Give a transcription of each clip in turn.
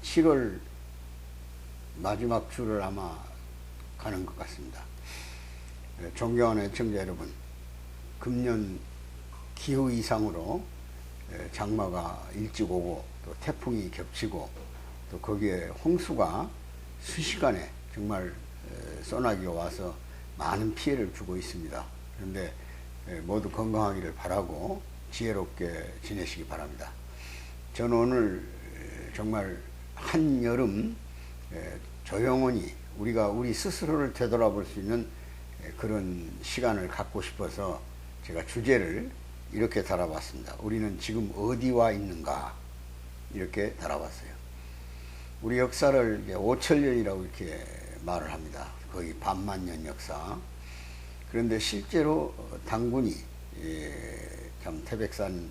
7월 마지막 주를 아마 가는 것 같습니다. 존경하는 애청자 여러분, 금년 기후 이상으로 장마가 일찍 오고 또 태풍이 겹치고 또 거기에 홍수가 순식간에 정말 소나기가 와서 많은 피해를 주고 있습니다. 그런데 모두 건강하기를 바라고 지혜롭게 지내시기 바랍니다. 저는 오늘 정말 한여름 조용히 우리가 우리 스스로를 되돌아볼 수 있는 그런 시간을 갖고 싶어서 제가 주제를 이렇게 달아봤습니다. 우리는 지금 어디와 있는가, 이렇게 달아봤어요. 우리 역사를 5천년이라고 이렇게 말을 합니다. 거의 반만년 역사. 그런데 실제로 당군이 참 태백산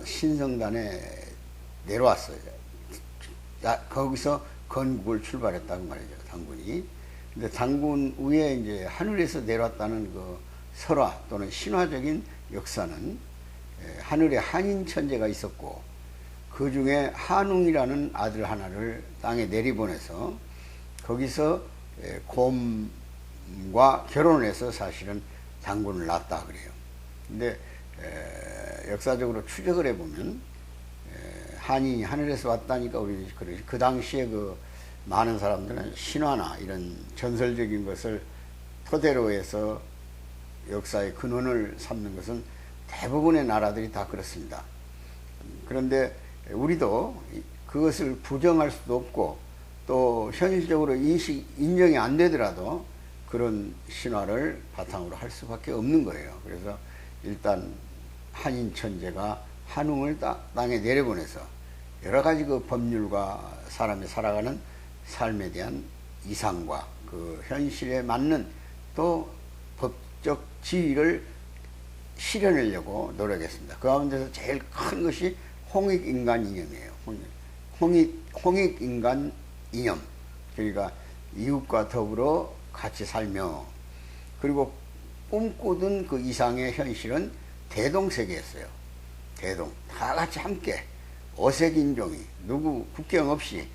신성단에 내려왔어요. 거기서 건국을 출발했다고 말이죠, 당군이. 근데 당군 위에 이제 하늘에서 내려왔다는 그 설화 또는 신화적인 역사는 하늘에 한인 천재가 있었고, 그 중에 한웅이라는 아들 하나를 땅에 내리보내서 거기서 곰과 결혼을 해서 사실은 당군을 낳았다 그래요. 근데 역사적으로 추적을 해보면 한인이 하늘에서 왔다니까 우리 그 당시에 그 많은 사람들은 신화나 이런 전설적인 것을 토대로 해서 역사의 근원을 삼는 것은 대부분의 나라들이 다 그렇습니다. 그런데 우리도 그것을 부정할 수도 없고 또 현실적으로 인정이 안 되더라도 그런 신화를 바탕으로 할 수밖에 없는 거예요. 그래서 일단 한인 천재가 한웅을 땅에 내려보내서 여러 가지 그 법률과 사람이 살아가는 삶에 대한 이상과 그 현실에 맞는 또 법적 지위를 실현하려고 노력했습니다. 그 가운데서 제일 큰 것이 홍익인간 이념이에요. 홍익인간 이념. 그러니까 이웃과 더불어 같이 살며, 그리고 꿈꾸던 그 이상의 현실은 대동세계였어요. 대동. 다 같이 함께 어색인종이 누구 국경 없이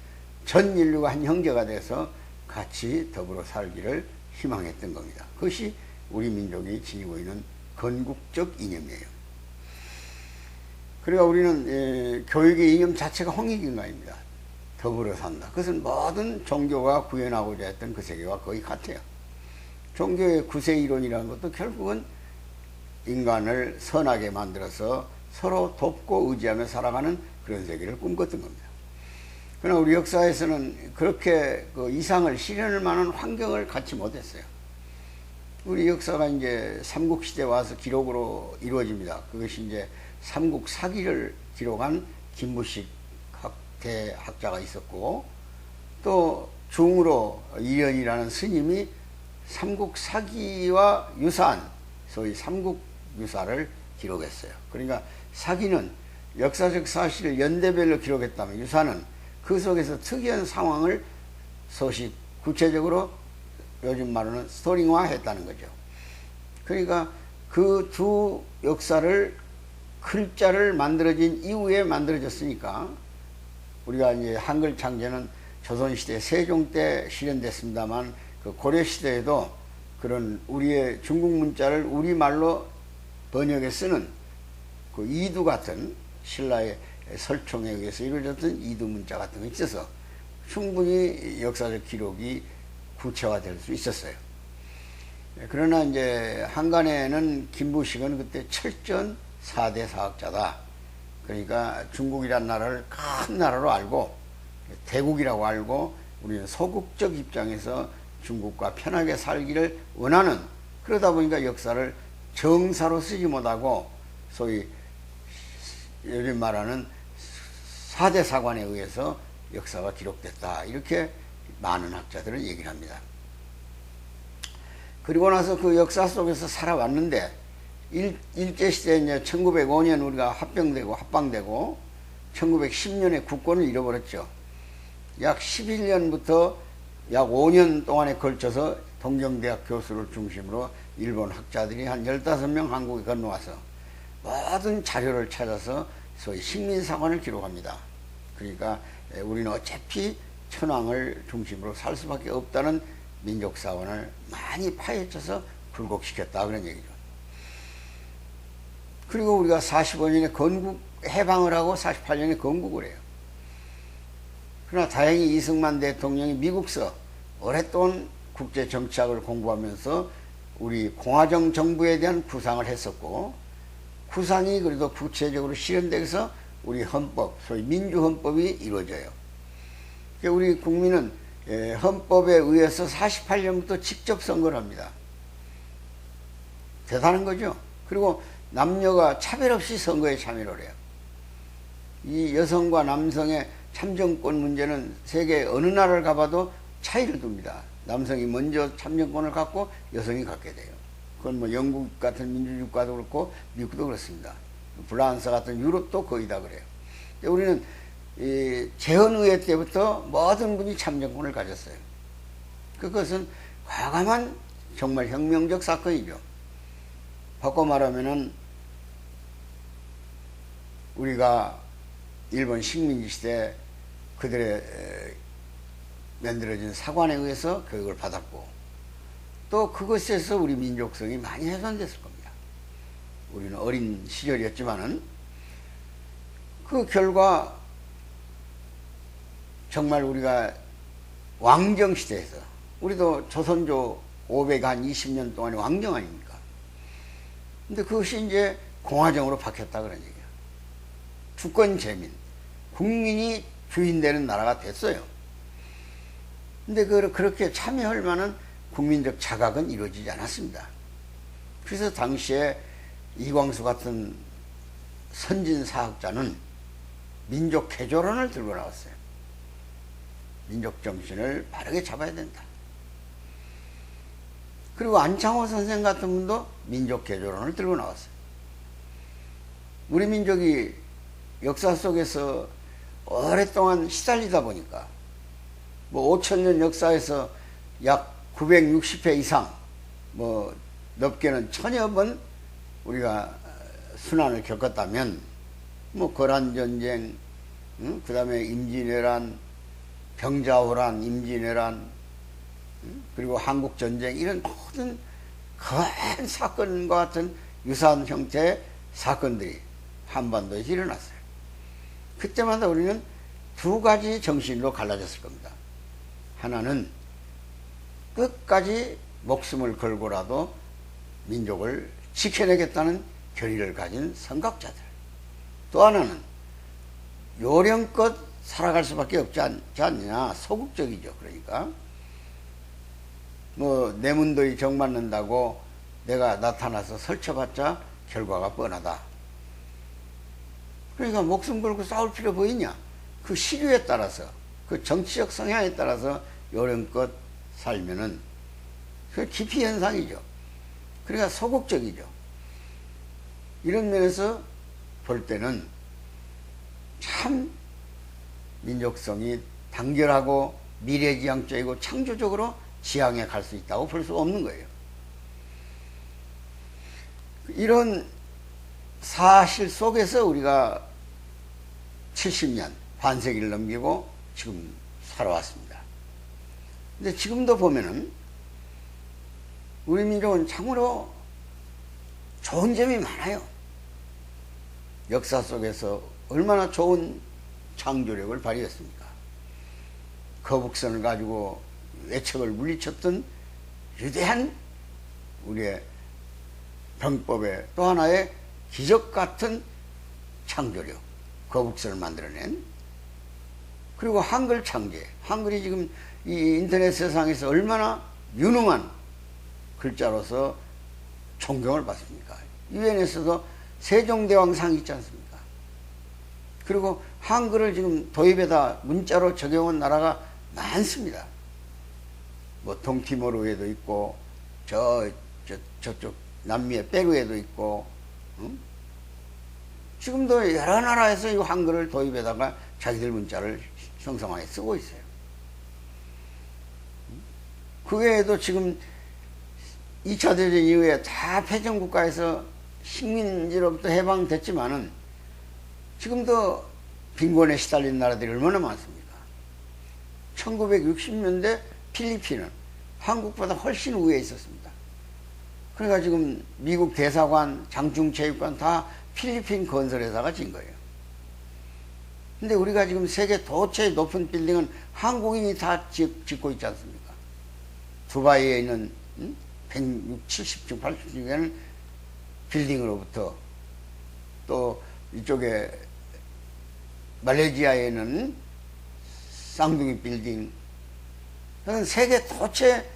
전 인류가 한 형제가 돼서 같이 더불어 살기를 희망했던 겁니다. 그것이 우리 민족이 지니고 있는 건국적 이념이에요. 그러니까 우리는 교육의 이념 자체가 홍익인간입니다. 더불어 산다. 그것은 모든 종교가 구현하고자 했던 그 세계와 거의 같아요. 종교의 구세 이론이라는 것도 결국은 인간을 선하게 만들어서 서로 돕고 의지하며 살아가는 그런 세계를 꿈꿨던 겁니다. 그러나 우리 역사에서는 그렇게 그 이상을 실현할 만한 환경을 갖지 못했어요. 우리 역사가 이제 삼국시대 와서 기록으로 이루어집니다. 그것이 이제 삼국사기를 기록한 김부식 대학자가 있었고, 또 중으로 이련이라는 스님이 삼국사기와 유사한 소위 삼국유사를 기록했어요. 그러니까 사기는 역사적 사실을 연대별로 기록했다면 유사는 그 속에서 특이한 상황을 소식 구체적으로 요즘 말로는 스토리화 했다는 거죠. 그러니까 그 두 역사를 글자를 만들어진 이후에 만들어졌으니까, 우리가 이제 한글 창제는 조선시대 세종 때 실현됐습니다만 그 고려시대에도 그런 우리의 중국 문자를 우리말로 번역해 쓰는 그 이두 같은 신라의 설총에 의해서 이루어졌던 이두 문자 같은 거 있어서 충분히 역사적 기록이 구체화될 수 있었어요. 그러나 이제 한간에는 김부식은 그때 철전 4대 사학자다. 그러니까 중국이란 나라를 큰 나라로 알고 대국이라고 알고 우리는 소국적 입장에서 중국과 편하게 살기를 원하는, 그러다 보니까 역사를 정사로 쓰지 못하고 소위 요즘 말하는 4대 사관에 의해서 역사가 기록됐다. 이렇게 많은 학자들은 얘기를 합니다. 그리고 나서 그 역사 속에서 살아왔는데 일제시대에 이제 1905년 우리가 합방되고 1910년에 국권을 잃어버렸죠. 약 11년부터 약 5년 동안에 걸쳐서 동경대학 교수를 중심으로 일본 학자들이 한 15명 한국에 건너와서 모든 자료를 찾아서 소위 식민사관을 기록합니다. 그러니까 우리는 어차피 천황을 중심으로 살 수밖에 없다는 민족사원을 많이 파헤쳐서 굴곡시켰다 그런 얘기죠. 그리고 우리가 45년에 건국 해방을 하고 48년에 건국을 해요. 그러나 다행히 이승만 대통령이 미국서 오랫동안 국제 정치학을 공부하면서 우리 공화정 정부에 대한 구상을 했었고, 구상이 그래도 구체적으로 실현돼서 우리 헌법, 소위 민주헌법이 이루어져요. 우리 국민은 헌법에 의해서 48년부터 직접 선거를 합니다. 대단한 거죠. 그리고 남녀가 차별 없이 선거에 참여를 해요. 이 여성과 남성의 참정권 문제는 세계 어느 나라를 가봐도 차이를 둡니다. 남성이 먼저 참정권을 갖고 여성이 갖게 돼요. 그건 뭐 영국 같은 민주주의국가도 그렇고 미국도 그렇습니다. 프랑스 같은 유럽도 거의 다 그래요. 우리는 이 제헌의회 때부터 모든 분이 참정권을 가졌어요. 그것은 과감한 정말 혁명적 사건이죠. 바꿔 말하면은 우리가 일본 식민지 시대 그들의 만들어진 사관에 의해서 교육을 받았고, 또 그것에서 우리 민족성이 많이 훼손됐을 겁니다. 우리는 어린 시절이었지만은 그 결과 정말 우리가 왕정시대에서, 우리도 조선조 520년 동안의 왕정 아닙니까? 근데 그것이 이제 공화정으로 바뀌었다 그런 얘기야. 주권 재민, 국민이 주인 되는 나라가 됐어요. 근데 그렇게 참여할 만한 국민적 자각은 이루어지지 않았습니다. 그래서 당시에 이광수 같은 선진사학자는 민족 개조론을 들고 나왔어요. 민족 정신을 바르게 잡아야 된다. 그리고 안창호 선생 같은 분도 민족 개조론을 들고 나왔어요. 우리 민족이 역사 속에서 오랫동안 시달리다 보니까 뭐 5천년 역사에서 약 960회 이상, 뭐 넓게는 1000여 번 우리가 순환을 겪었다면, 뭐 거란전쟁, 그 다음에 임진왜란, 병자호란, 임진왜란, 그리고 한국전쟁, 이런 모든 큰 사건과 같은 유사한 형태의 사건들이 한반도에서 일어났어요. 그때마다 우리는 두 가지 정신으로 갈라졌을 겁니다. 하나는 끝까지 목숨을 걸고라도 민족을 지켜내겠다는 결의를 가진 선각자들. 또 하나는 요령껏 살아갈 수밖에 없지 않느냐, 소극적이죠. 그러니까 뭐 내문도이 정맞는다고 내가 나타나서 설쳐봤자 결과가 뻔하다. 그러니까 목숨 걸고 싸울 필요 보이냐? 그 시류에 따라서, 그 정치적 성향에 따라서 요령껏 살면은 그 기피 현상이죠. 그러니까 소극적이죠. 이런 면에서 볼 때는 참 민족성이 단결하고 미래지향적이고 창조적으로 지향해 갈 수 있다고 볼 수 없는 거예요. 이런 사실 속에서 우리가 70년, 반세기를 넘기고 지금 살아왔습니다. 근데 지금도 보면은 우리 민족은 참으로 좋은 점이 많아요. 역사 속에서 얼마나 좋은 창조력을 발휘했습니까? 거북선을 가지고 외척을 물리쳤던 위대한 우리의 병법의 또 하나의 기적 같은 창조력, 거북선을 만들어낸, 그리고 한글 창제, 한글이 지금 이 인터넷 세상에서 얼마나 유능한 글자로서 존경을 받습니까? 유엔에서도 세종대왕상이 있지 않습니까? 그리고 한글을 지금 도입에다 문자로 적용한 나라가 많습니다. 뭐 동티모르에도 있고 저쪽 남미의 페루에도 있고, 응? 지금도 여러 나라에서 이 한글을 도입에다가 자기들 문자를 형성하게 쓰고 있어요. 그 외에도 지금 2차 대전 이후에 다 패전국가에서 식민지로부터 해방됐지만은 지금도 빈곤에 시달린 나라들이 얼마나 많습니까? 1960년대 필리핀은 한국보다 훨씬 우위에 있었습니다. 그러니까 지금 미국 대사관, 장충체육관 다 필리핀 건설회사가 진 거예요. 근데 우리가 지금 세계 도처의 높은 빌딩은 한국인이 다 짓고 있지 않습니까? 두바이에 있는 160, 70층, 80층 되는 빌딩으로부터 또 이쪽에 말레이시아에 있는 쌍둥이 빌딩, 세계 도처에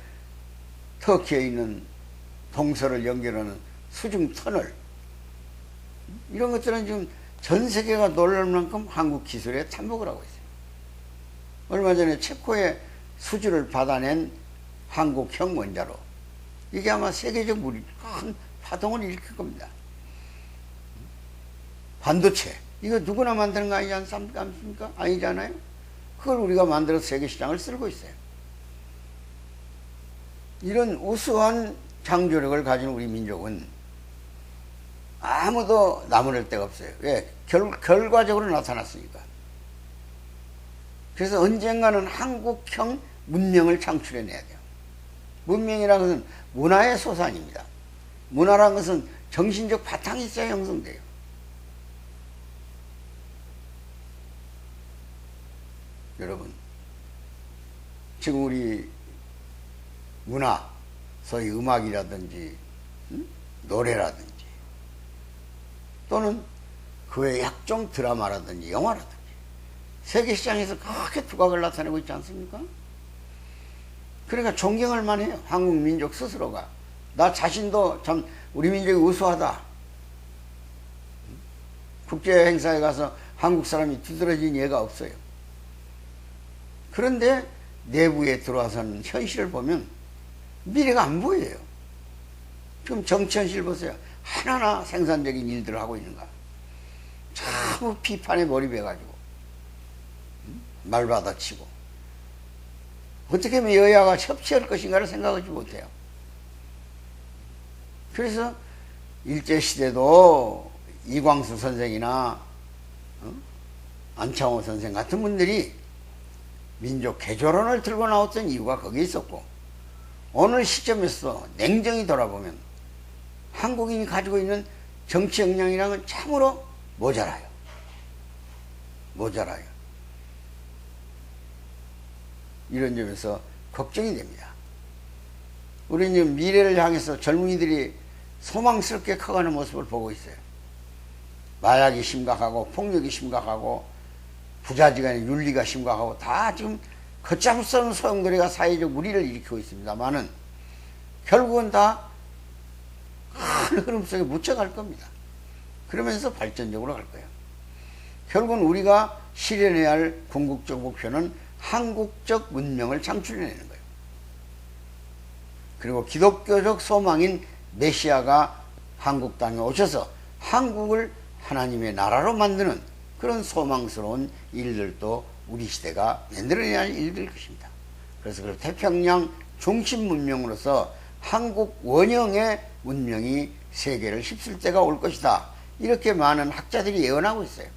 터키에 있는 동서를 연결하는 수중 터널, 이런 것들은 지금 전 세계가 놀랄 만큼 한국 기술에 참복을 하고 있어요. 얼마 전에 체코의 수주를 받아낸 한국형 원자로, 이게 아마 세계적 큰 파동을 일으킬 겁니다. 반도체, 이거 누구나 만드는 거 아니지 않습니까? 아니잖아요. 그걸 우리가 만들어서 세계 시장을 쓸고 있어요. 이런 우수한 창조력을 가진 우리 민족은 아무도 나무랄 데가 없어요. 왜? 결과적으로 나타났으니까. 그래서 언젠가는 한국형 문명을 창출해내야 돼요. 문명이라는 것은 문화의 소산입니다. 문화라는 것은 정신적 바탕이 있어야 형성돼요. 여러분, 지금 우리 문화, 소위 음악이라든지 노래라든지 또는 그 외 약종 드라마라든지 영화라든지 세계 시장에서 그렇게 두각을 나타내고 있지 않습니까? 그러니까 존경할 만해요. 한국 민족 스스로가. 나 자신도 참 우리 민족이 우수하다. 국제 행사에 가서 한국 사람이 두드러진 예가 없어요. 그런데 내부에 들어와서는 현실을 보면 미래가 안 보여요. 지금 정치 현실 보세요. 하나하나 생산적인 일들을 하고 있는가. 전부 비판에 몰입해가지고 말받아치고 어떻게 하면 여야가 협치할 것인가를 생각하지 못해요. 그래서 일제시대도 이광수 선생이나 안창호 선생 같은 분들이 민족 개조론을 들고 나왔던 이유가 거기에 있었고, 오늘 시점에서 냉정히 돌아보면 한국인이 가지고 있는 정치 역량이랑은 참으로 모자라요. 모자라요. 이런 점에서 걱정이 됩니다. 우리는 미래를 향해서 젊은이들이 소망스럽게 커가는 모습을 보고 있어요. 마약이 심각하고 폭력이 심각하고 부자지간의 윤리가 심각하고 다 지금 걷잡을 수 없는 소용돌이가 사회적 무리를 일으키고 있습니다만은 결국은 다 큰 흐름 속에 묻혀갈 겁니다. 그러면서 발전적으로 갈 거예요. 결국은 우리가 실현해야 할 궁극적 목표는 한국적 문명을 창출해내는 거예요. 그리고 기독교적 소망인 메시아가 한국 땅에 오셔서 한국을 하나님의 나라로 만드는 그런 소망스러운 일들도 우리 시대가 만들어내야 할 일들일 것입니다. 그래서 그 태평양 중심 문명으로서 한국 원형의 문명이 세계를 휩쓸 때가 올 것이다. 이렇게 많은 학자들이 예언하고 있어요.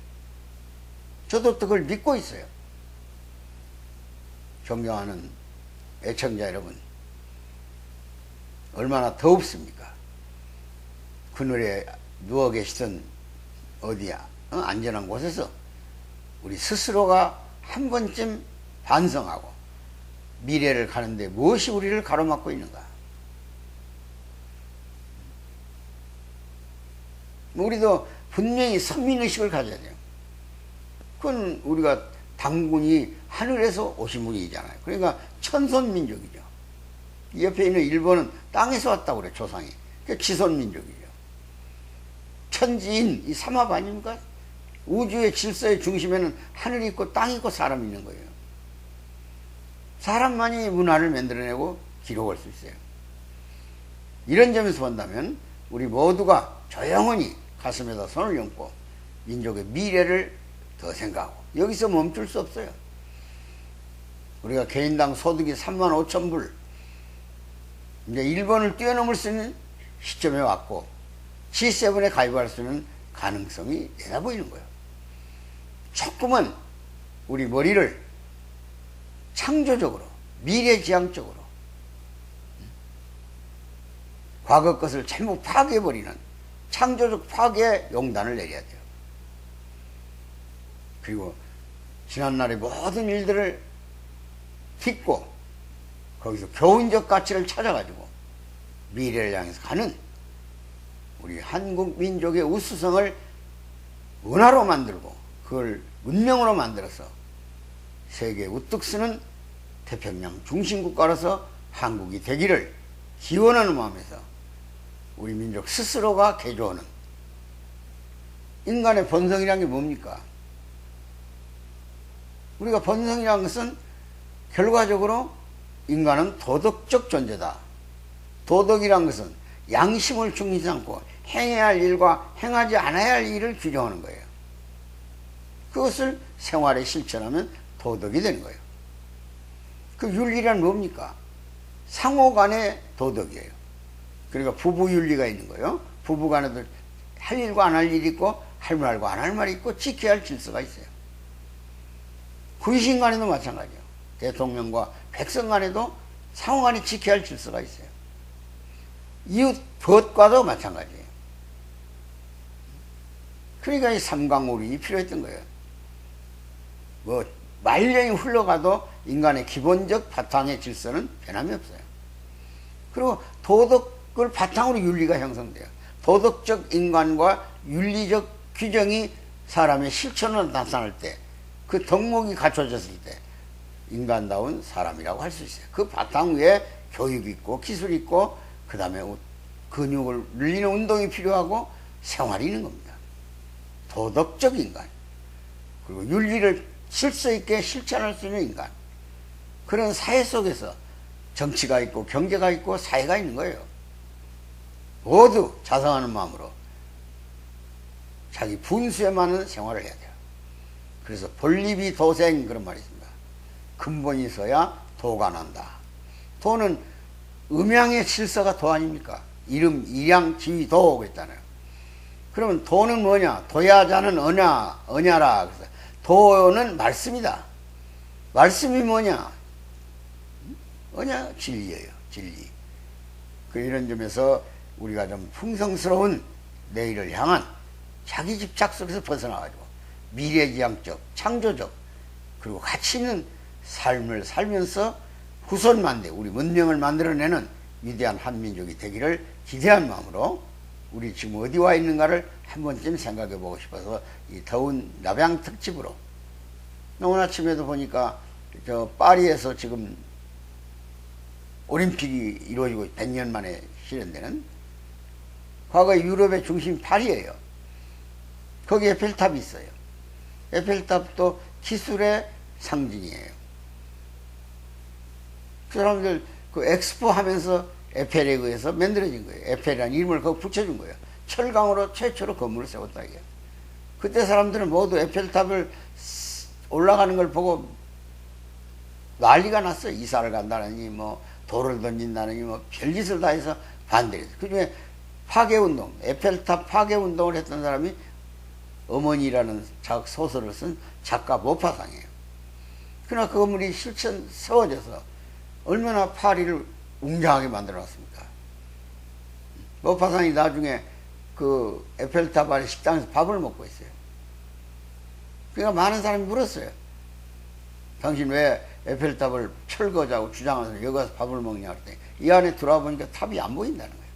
저도 그걸 믿고 있어요. 존경하는 애청자 여러분, 얼마나 더웁습니까? 그늘에 누워 계시던 어디야 안전한 곳에서 우리 스스로가 한 번쯤 반성하고 미래를 가는데 무엇이 우리를 가로막고 있는가. 우리도 분명히 선민의식을 가져야 돼요. 그건 우리가 당군이 하늘에서 오신 분이잖아요. 그러니까 천선민족이죠. 옆에 있는 일본은 땅에서 왔다고 그래, 조상이. 그러니까 지선민족이죠. 천지인 이 삼합 아닙니까? 우주의 질서의 중심에는 하늘이 있고 땅이 있고 사람이 있는 거예요. 사람만이 문화를 만들어내고 기록할 수 있어요. 이런 점에서 본다면 우리 모두가 조용히 가슴에다 손을 얹고 민족의 미래를 더 생각하고 여기서 멈출 수 없어요. 우리가 개인당 소득이 35,000불, 이제 일본을 뛰어넘을 수 있는 시점에 왔고 G7에 가입할 수 있는 가능성이 내다 보이는 거예요. 조금은 우리 머리를 창조적으로, 미래지향적으로 과거 것을 전부 파괴해버리는 창조적 파괴 용단을 내려야 돼요. 그리고 지난날의 모든 일들을 딛고 거기서 교훈적 가치를 찾아가지고 미래를 향해서 가는 우리 한국 민족의 우수성을 문화로 만들고 그걸 문명으로 만들어서 세계에 우뚝 서는 태평양 중심국가로서 한국이 되기를 기원하는 마음에서 우리 민족 스스로가 개조하는 인간의 본성이란 게 뭡니까? 우리가 본성이라는 것은 결과적으로 인간은 도덕적 존재다. 도덕이란 것은 양심을 중시하지 않고 행해야 할 일과 행하지 않아야 할 일을 규정하는 거예요. 그것을 생활에 실천하면 도덕이 되는 거예요. 그 윤리란 뭡니까? 상호 간의 도덕이에요. 그러니까 부부 윤리가 있는 거예요. 부부 간에도 할 일과 안 할 일이 있고 할 말과 안 할 말이 있고 지켜야 할 질서가 있어요. 군신 간에도 마찬가지예요. 대통령과 백성 간에도 상호 간에 지켜야 할 질서가 있어요. 이웃 법과도 마찬가지예요. 그러니까 이 삼강오륜이 필요했던 거예요. 뭐 말년이 흘러가도 인간의 기본적 바탕의 질서는 변함이 없어요. 그리고 도덕을 바탕으로 윤리가 형성돼요. 도덕적 인간과 윤리적 규정이 사람의 실천으로 나타날 때, 그 덕목이 갖춰졌을 때 인간다운 사람이라고 할 수 있어요. 그 바탕 위에 교육이 있고 기술이 있고 그 다음에 근육을 늘리는 운동이 필요하고 생활이 있는 겁니다. 도덕적 인간, 그리고 윤리를 질서 있게 실천할 수 있는 인간, 그런 사회 속에서 정치가 있고 경제가 있고 사회가 있는 거예요. 모두 자성하는 마음으로 자기 분수에 맞는 생활을 해야 돼요. 그래서 본립이 도생, 그런 말이 있습니다. 근본이 있어야 도가 난다. 도는 음양의 질서가 도 아닙니까? 이름, 일양, 지위, 도 그랬잖아요. 그러면 도는 뭐냐? 도야자는 언야라. 그래서 도는 말씀이다. 말씀이 뭐냐? 언야, 진리예요. 진리. 이런 점에서 우리가 좀 풍성스러운 내일을 향한 자기 집착 속에서 벗어나가지고 미래지향적, 창조적, 그리고 가치 있는 삶을 살면서 후손만대, 우리 문명을 만들어내는 위대한 한민족이 되기를 기대한 마음으로 우리 지금 어디 와 있는가를 한 번쯤 생각해 보고 싶어서 이 더운 남양 특집으로, 오늘 아침에도 보니까 저 파리에서 지금 올림픽이 이루어지고 100년 만에 실현되는, 과거 유럽의 중심 파리예요. 거기 에펠탑이 있어요. 에펠탑도 기술의 상징이에요. 그 사람들 그 엑스포 하면서 에펠에 의해서 만들어진 거예요. 에펠이라는 이름을 거기 붙여준 거예요. 철강으로 최초로 건물을 세웠다 이게. 그때 사람들은 모두 에펠탑을 올라가는 걸 보고 난리가 났어요. 이사를 간다느니 뭐 돌을 던진다느니 뭐 별짓을 다 해서 반대를 했어요. 그 중에 파괴운동, 에펠탑 파괴운동을 했던 사람이 어머니라는 소설을 쓴 작가 모파상이에요. 그러나 그 건물이 실천 세워져서 얼마나 파리를 웅장하게 만들어 놨습니까? 모파상이 나중에 그 에펠탑 아래 식당에서 밥을 먹고 있어요. 그러니까 많은 사람이 물었어요. 당신 왜 에펠탑을 철거자고 주장하면서 여기 가서 밥을 먹냐 그랬더니 이 안에 들어와 보니까 탑이 안 보인다는 거예요.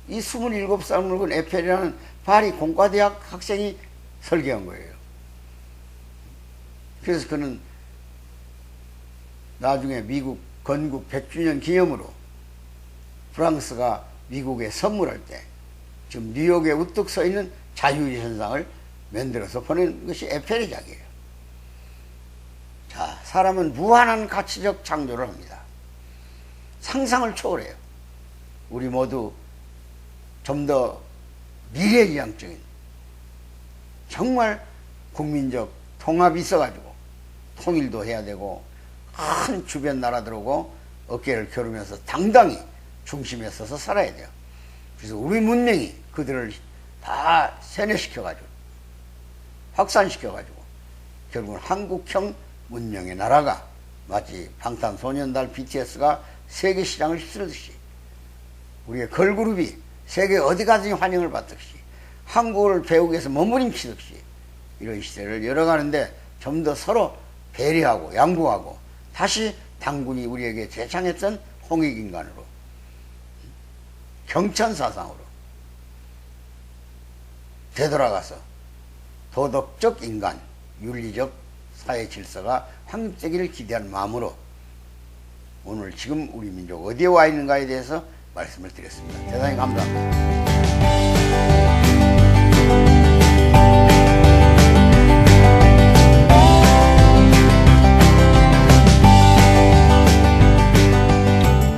이 27살 늙은 에펠이라는 파리 공과대학 학생이 설계한 거예요. 그래서 그는 나중에 미국 건국 100주년 기념으로 프랑스가 미국에 선물할 때 지금 뉴욕에 우뚝 서 있는 자유의 현상을 만들어서 보낸 것이 에펠의 작이에요. 자, 사람은 무한한 가치적 창조를 합니다. 상상을 초월해요. 우리 모두 좀 더 미래지향적인, 정말 국민적 통합이 있어가지고 통일도 해야 되고 큰 주변 나라들하고 어깨를 겨루면서 당당히 중심에 서서 살아야 돼요. 그래서 우리 문명이 그들을 다 세뇌시켜가지고 확산시켜가지고 결국은 한국형 문명의 나라가 마치 방탄소년단 BTS가 세계 시장을 휩쓸듯이 우리의 걸그룹이 세계 어디 가든지 환영을 받듯이 한국어를 배우기 위해서 몸부림치듯이 이런 시대를 열어가는데 좀 더 서로 배려하고 양보하고 다시 당군이 우리에게 제창했던 홍익인간으로 경천사상으로 되돌아가서 도덕적 인간, 윤리적 사회 질서가 확립되기를 기대하는 마음으로 오늘 지금 우리 민족 어디에 와 있는가에 대해서 말씀을 드렸습니다. 대단히 감사합니다.